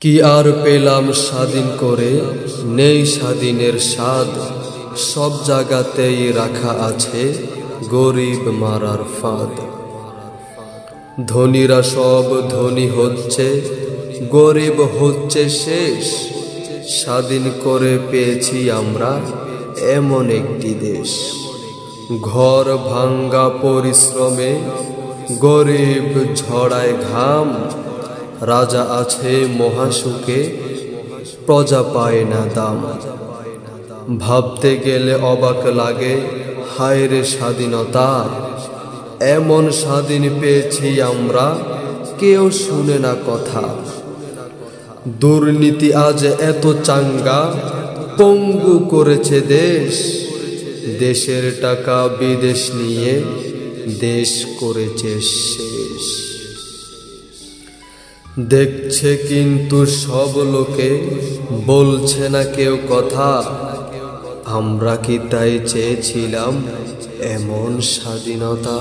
কি আর পেলাম স্বাধীন করে, নেই স্বাধীনের স্বাদ। সব জায়গাতেই রাখা আছে গরিব মারার ফাঁদ। ধনীরা সব ধনী হচ্ছে, গরিব হচ্ছে শেষ। স্বাধীন করে পেয়েছি আমরা এমন একটি দেশ। ঘর ভাঙ্গা পরিশ্রমে গরিব ঝড়ায় ঘাম। রাজা আছে মহাসুখে, প্রজা পায় না দাম। ভাবতে গেলে অবাক লাগে, হায় রে স্বাধীনতা। এমন স্বাধীন পেয়েছি আমরা, কেউ শুনে না কথা। দুর্নীতি আজ এত চাঙ্গা, পঙ্গু করেছে দেশ। দেশের টাকা বিদেশ নিয়ে দেশ করেছে শেষ। দেখছে কিন্তু সব লোকে, বলছে না কেউ কথা। আমরা কি তাই চেয়েছিলাম এমন স্বাধীনতা?